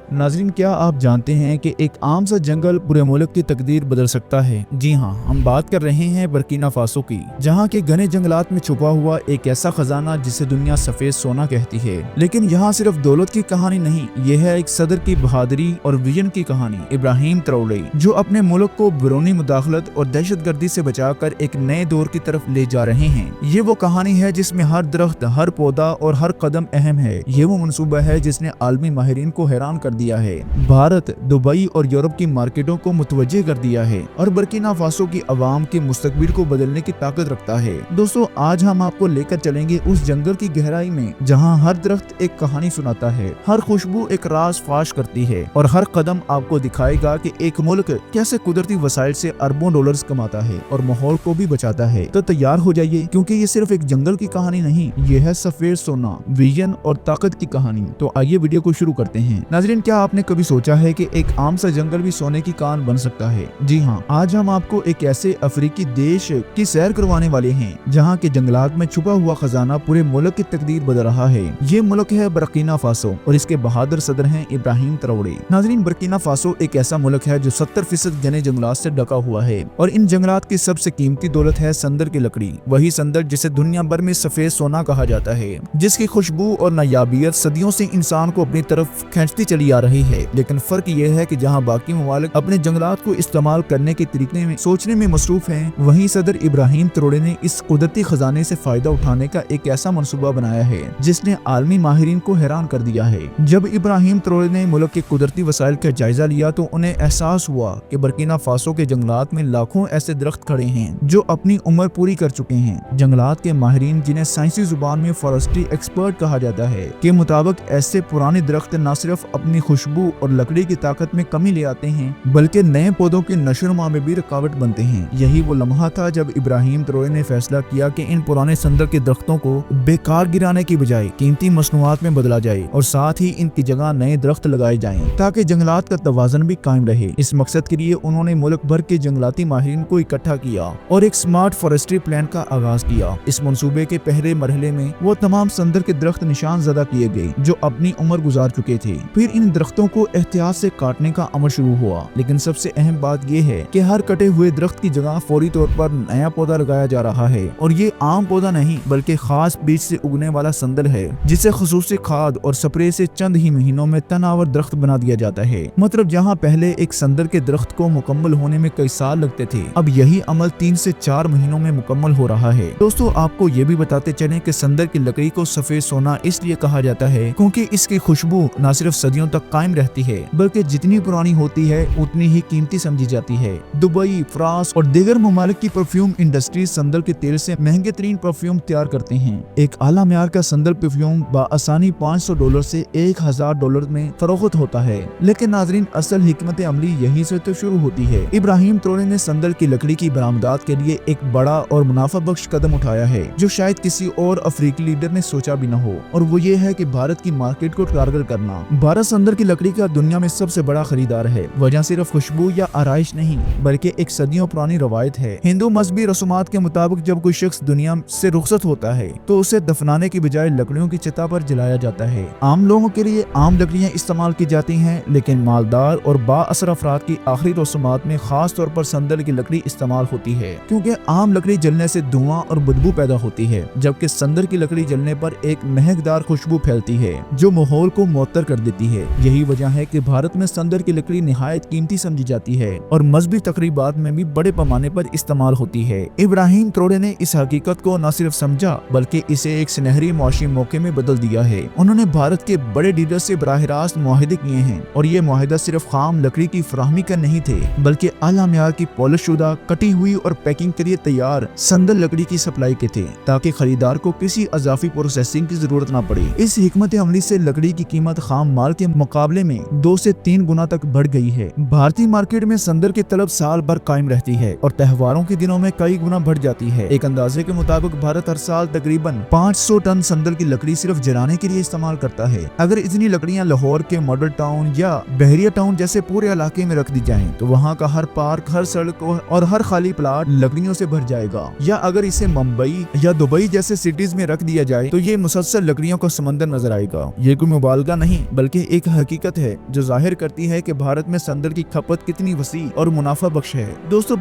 नाज़रीन, क्या आप जानते हैं कि एक आम सा जंगल पूरे मुल्क की तकदीर बदल सकता है? जी हाँ, हम बात कर रहे हैं बर्किना फासो की, जहाँ के घने जंगलात में छुपा हुआ एक ऐसा खजाना जिसे दुनिया सफेद सोना कहती है। लेकिन यहाँ सिर्फ दौलत की कहानी नहीं, ये है एक सदर की बहादुरी और विजन की कहानी। इब्राहिम ट्राओरे, जो अपने मुल्क को बैरूनी मुदाखलत और दहशतगर्दी से बचाकर एक नए दौर की तरफ ले जा रहे हैं। ये वो कहानी है जिसमें हर दरख्त, हर पौधा और हर कदम अहम है। ये वो मंसूबा है जिसने आलमी माहिरीन को हैरान कर दिया है, भारत, दुबई और यूरोप की मार्केटों को मुतवज्जे कर दिया है और बर्किना फासो की आवाम के मुस्तकबिल को बदलने की ताकत रखता है। दोस्तों, आज हम आपको लेकर चलेंगे उस जंगल की गहराई में जहां हर दरख्त एक कहानी सुनाता है, हर खुशबू एक राज फाश करती है और हर कदम आपको दिखाएगा कि एक मुल्क कैसे कुदरती वसाइल से अरबों डॉलर्स कमाता है और माहौल को भी बचाता है। तो तैयार हो जाइए, क्योंकि ये सिर्फ एक जंगल की कहानी नहीं, ये है सफेद सोना, विजन और ताकत की कहानी। तो आइए वीडियो को शुरू करते हैं। नाज़रीन, क्या आपने कभी सोचा है कि एक आम सा जंगल भी सोने की कान बन सकता है? जी हाँ, आज हम आपको एक ऐसे अफ्रीकी देश की सैर करवाने वाले हैं जहाँ के जंगलात में छुपा हुआ खजाना पूरे मुल्क की तकदीर बदल रहा है। ये मुल्क है बर्किना फासो और इसके बहादुर सदर हैं इब्राहिम ट्राओरे। नाज़रीन, बर्किना फासो एक ऐसा मुल्क है जो 70% घने जंगलात से ढका हुआ है और इन जंगलात की सबसे कीमती दौलत है संदर की लकड़ी। वही संदर जिसे दुनिया भर में सफेद सोना कहा जाता है, जिसकी खुशबू और नायाबियत सदियों से इंसान को अपनी तरफ खींचती चली आ रही है। लेकिन फर्क ये है कि जहाँ बाकी ममालिक अपने जंगलात को इस्तेमाल करने के तरीके में सोचने में मसरूफ हैं, वहीं सदर इब्राहिम ट्राओरे ने इस कुदरती खजाने से फायदा उठाने का एक ऐसा मंसूबा बनाया है जिसने आलमी माहिरीन को हैरान कर दिया है। जब इब्राहिम ट्राओरे ने मुल्क के कुदरती वसाइल का जायजा लिया तो उन्हें एहसास हुआ कि बर्किना फासो के जंगलात में लाखों ऐसे दरख्त खड़े हैं जो अपनी उम्र पूरी कर चुके हैं। जंगलात के माहिरीन, जिन्हें साइंसी जुबान में फॉरेस्ट्री एक्सपर्ट कहा जाता है, के मुताबिक ऐसे पुराने दरख्त न सिर्फ अपनी खुशबू और लकड़ी की ताकत में कमी ले आते हैं, बल्कि नए पौधों के नशोनुमा में भी रुकावट बनते हैं। यही वो लम्हा था जब इब्राहिम ट्राओरे ने फैसला किया कि इन पुराने संदर के दरख्तों को बेकार गिराने की बजाय कीमती मसनूआत में बदला जाए और साथ ही इनकी जगह नए दरख्त लगाए जाएं ताकि जंगलात का तवाज़न भी कायम रहे। इस मकसद के लिए उन्होंने मुल्क भर के जंगलाती माहिरीन को इकट्ठा किया और एक स्मार्ट फॉरेस्ट्री प्लान का आगाज किया। इस मंसूबे के पहले मरहले में वो तमाम संदर के दरख्त निशान ज़दा किए गए जो अपनी उम्र गुजार चुके थे। फिर इन दरख्तों को एहतियात से काटने का अमल शुरू हुआ, लेकिन सबसे अहम बात यह है कि हर कटे हुए दरख्त की जगह फौरी तौर पर नया पौधा लगाया जा रहा है और ये आम पौधा नहीं बल्कि खास बीज से उगने वाला संदल है, जिसे खुसूसी खाद और स्प्रे से चंद ही महीनों में तनावर दरख्त बना दिया जाता है। मतलब जहाँ पहले एक संदर के दरख्त को मुकम्मल होने में कई साल लगते थे, अब यही अमल 3 से 4 महीनों में मुकम्मल हो रहा है। दोस्तों, आपको ये भी बताते चलें कि संदर की लकड़ी को सफेद सोना इसलिए कहा जाता है क्योंकि इसकी खुशबू न सिर्फ सदियों तक कायम रहती है, बल्कि जितनी पुरानी होती है उतनी ही कीमती समझी जाती है। दुबई, फ्रांस और दीगर ममालिक की परफ्यूम इंडस्ट्री संदल के तेल से महंगे तरीन परफ्यूम तैयार करते हैं। एक आला म्यार का संदल परफ्यूम बाआसानी $500 से $1000 में फरोख्त होता है। लेकिन नाजरीन, असल हिकमत अमली यहीं से तो शुरू होती है। इब्राहिम ट्राओरे ने संदल की लकड़ी की बरामदात के लिए एक बड़ा और मुनाफा बख्श कदम उठाया है जो शायद किसी और अफ्रीकी लीडर ने सोचा भी न हो, और वो ये है कि भारत की मार्केट को टारगेट करना। भारत संदल की लकड़ी का दुनिया में सबसे बड़ा खरीदार है। वजह सिर्फ खुशबू या आराइश नहीं, बल्कि एक सदियों पुरानी रवायत है। हिंदू मजहबी रसूमात के मुताबिक जब कोई शख्स दुनिया से रुखसत होता है तो उसे दफनाने की बजाय लकड़ियों की चिता पर जलाया जाता है। आम लोगों के लिए आम लकड़ियां इस्तेमाल की जाती हैं, लेकिन मालदार और बाअसर अफराद की आखिरी रसूमात में खास तौर पर संदल की लकड़ी इस्तेमाल होती है, क्योंकि आम लकड़ी जलने से धुआं और बदबू पैदा होती है, जबकि संदल की लकड़ी जलने पर एक महकदार खुशबू फैलती है जो माहौल को मुअत्तर कर देती है। यही वजह है कि भारत में संदल की लकड़ी निहायत कीमती समझी जाती है और मजहबी तकरीबात में भी बड़े पैमाने पर इस्तेमाल होती है। इब्राहिम ट्राओरे ने इस हकीकत को न सिर्फ समझा बल्कि इसे एक सुनहरी मुआशी मौके में बदल दिया है। उन्होंने भारत के बड़े डीलर से बराह रास्त मुआहिदे किए हैं और ये मुआहिदा सिर्फ खाम लकड़ी की फराहमी का नहीं थे, बल्कि आला म्यार की पॉलिश शुदा, कटी हुई और पैकिंग के लिए तैयार संदल लकड़ी की सप्लाई के थे, ताकि खरीदार को किसी अजाफी प्रोसेसिंग की जरूरत न पड़े। इस हिकमत अमली से लकड़ी की कीमत खाम माल के मुकाबले में 2 से 3 गुना तक बढ़ गई है। भारतीय मार्केट में संदल की तलब साल भर कायम रहती है और त्योहारों के दिनों में कई गुना बढ़ जाती है। एक अंदाजे के मुताबिक भारत हर साल तकरीबन 500 टन संदल की लकड़ी सिर्फ जलाने के लिए इस्तेमाल करता है। अगर इतनी लकड़ियां लाहौर के मॉडल टाउन या बहरिया टाउन जैसे पूरे इलाके में रख दी जाएं, तो वहाँ का हर पार्क, हर सड़क और हर खाली प्लाट लकड़ियों से भर जाएगा। या अगर इसे मुंबई या दुबई जैसे सिटीज में रख दिया जाए तो ये मुसलसल लकड़ियों का समंदर नजर आएगा। ये कोई मुबालगा नहीं बल्कि एक हकीकत है जो जाहिर करती है कि भारत में संदल की खपत कितनी वसी और मुनाफा बख्श है। दोस्तों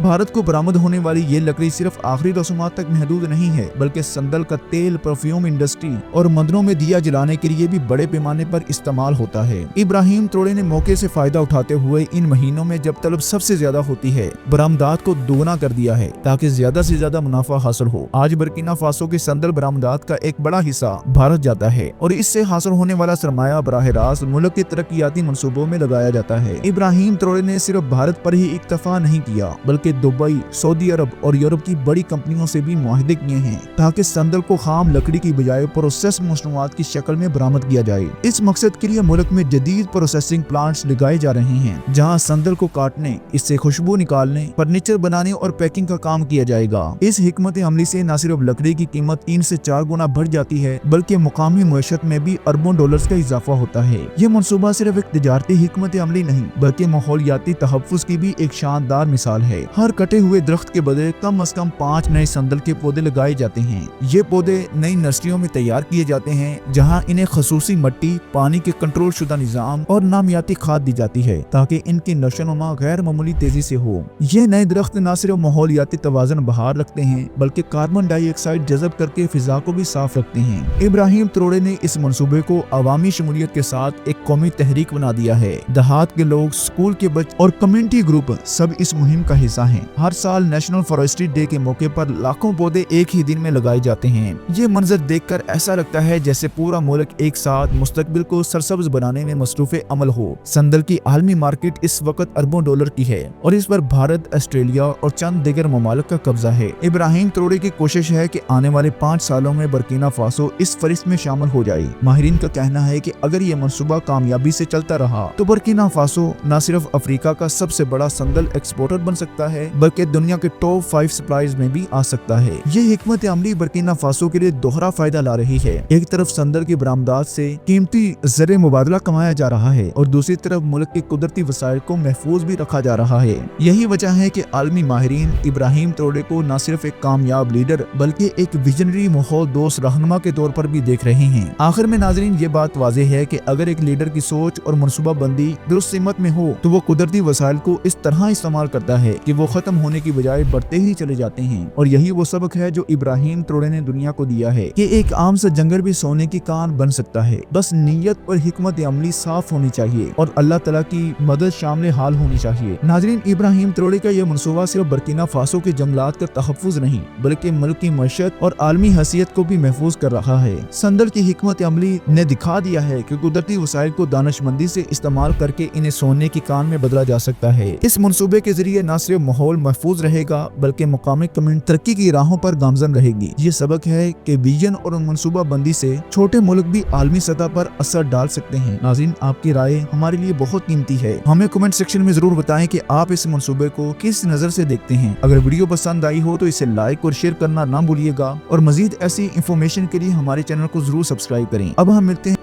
भारत को बरामद होने वाली ये लकड़ी सिर्फ आखिरी रसूमात तक महदूद नहीं है, बल्कि संदल का तेल, परफ्यूम इंडस्ट्री और मंदिरों में दिया जलाने के लिए भी बड़े पैमाने पर इस्तेमाल होता है। इब्राहिम ट्रोड़े ने मौके से फायदा उठाते हुए इन महीनों में जब तलब सबसे ज्यादा होती है, बरामदात को दोगुना कर दिया है ताकि ज्यादा से ज्यादा मुनाफा हासिल हो। आज बर्किना फासो की संदल बरामदात का एक बड़ा हिस्सा भारत जाता है और इससे हासिल होने वाला सरमाया बराह रास्त मुल्क के तरक्याती मंसूबों में लगाया जाता है। इब्राहिम ट्रोड़े ने सिर्फ भारत पर ही इक्तफा नहीं किया, बल्कि दुबई, सऊदी अरब और यूरोप की बड़ी कंपनियों से भी मुआहदे किए हैं ताकि संदल को खाम लकड़ी की बजाय प्रोसेस मसनूआत की शक्ल में बरामद किया जाए। इस मकसद के लिए मुल्क में जदीद प्रोसेसिंग प्लांट्स लगाए जा रहे हैं, जहां संदल को काटने, इससे खुशबू निकालने, फर्नीचर बनाने और पैकिंग का काम किया जाएगा। इस हिकमत अमली से न सिर्फ लकड़ी की कीमत 3 से 4 गुना बढ़ जाती है, बल्कि मुकामी मईशत में भी अरबों डॉलर्स का इजाफा होता है। ये मनसूबा सिर्फ एक तिजारती हिकमत अमली नहीं, बल्कि माहौलियाती तहफ्फुज़ की भी एक शानदार मिसाल है। हर कटे हुए दरख्त के बदले कम अज कम 5 नए संदल के पौधे लगाए जाते हैं। ये पौधे नई नर्सरियों में तैयार किए जाते हैं, जहाँ इन्हें खसूसी मट्टी, पानी के कंट्रोल शुदा निजाम और नामियाती खाद दी जाती है ताकि इनकी नशोनुमा गैर मामूली तेजी से हो। ये नए दरख्त न सिर्फ माहौलियाती तवाज़ुन बहाल रखते हैं, बल्कि कार्बन डाइऑक्साइड जज़ब करके फिजा को भी साफ रखते हैं। इब्राहिम ट्रोड़े ने इस मंसूबे को अवामी शमूलियत के साथ एक कौमी तहरीक बना दिया है। देहात के लोग, स्कूल के बच्चे और कम्युनिटी ग्रुप सब इस मुहिम का हिस्सा हैं। हर साल नेशनल फॉरेस्ट्री डे के मौके पर लाखों पौधे एक ही दिन में लगाए जाते हैं। ये मंजर देखकर ऐसा लगता है जैसे पूरा मुल्क एक साथ मुस्तकबिल को सरसब्ज बनाने में मसरूफ अमल हो। संदल की आलमी मार्केट इस वक्त अरबों डॉलर की है और इस पर भारत, ऑस्ट्रेलिया और चंद दीगर ममालिक का कब्जा है। इब्राहिम ट्रोड़े की कोशिश है कि आने वाले 5 सालों में बर्किना फासो इस फरिश्त में शामिल हो जाए। माहिरीन का कहना है कि अगर ये मंसूबा कामयाबी से चलता रहा तो बर्किना फासो न सिर्फ अफ्रीका का सबसे बड़ा संदल एक्सपोर्टर बन सकता है, बल्कि दुनिया के टॉप 5 सप्लाईज में भी आ सकता है। ये हिकमत अमली बर्किना फासो के लिए दोहरा फायदा ला रही है। एक तरफ संदल की बरामदात से कीमती ज़र मुबादला कमाया जा रहा है और दूसरी तरफ मुल्क के कुदरती वसाइल को महफूज भी रखा जा रहा है। यही वजह है कि आलमी माहिरीन इब्राहिम ट्रोड़े को न सिर्फ एक कामयाब लीडर बल्कि एक विजनरी माहौल दोस्त रहनुमा के तौर पर भी देख रहे हैं। आखिर में नाजरीन, ये बात वाज़ेह है कि अगर एक लीडर की सोच और मनसूबा बंदी दुरुस्त सीमत में हो तो वो कुदरती वसाइल को इस तरह इस्तेमाल करता है कि वो खत्म होने की बजाय बढ़ते ही चले जाते हैं। और यही वो सबक है जो इब्राहिम ट्रोड़े ने दुनिया को दिया है कि एक आम सा जंगल भी सोने की कान बन सकता है। बस नीयत और हिकमत अमली साफ होनी चाहिए और अल्लाह तआला की मदद शामिल हाल होनी चाहिए। नाजरीन, इब्राहिम ट्रोड़े का यह मनसूबा सिर्फ बर्किना फासो के जंगलात का तहफ्फुज़ नहीं, बल्कि मुल्क की मईशत और आलमी हैसियत को भी महफूज कर रहा है। संदल की हिकमत अमली ने दिखा दिया है कि कुदरती वसाइल को दानिशमंदी से इस्तेमाल करके इन्हें सोने की कान में बदला जा सकता है। इस मनसूबे के जरिए न सिर्फ माहौल महफूज रहेगा, बल्कि मुकामी कम्युनिटी तरक्की की राहों पर गामजन रहेगी। ये सबक है कि विजन और मनसूबा बंदी से छोटे मुल्क भी आलमी सतह पर असर डाल सकते हैं। नाज़रीन, आपकी राय हमारे लिए बहुत कीमती है। हमें कमेंट सेक्शन में जरूर बताएं कि आप इस मनसूबे को किस नजर से देखते हैं। अगर वीडियो पसंद आई हो तो इसे लाइक और शेयर करना ना भूलिएगा और मजीद ऐसी इंफॉर्मेशन के लिए हमारे चैनल को जरूर सब्सक्राइब करें। अब हम मिलते हैं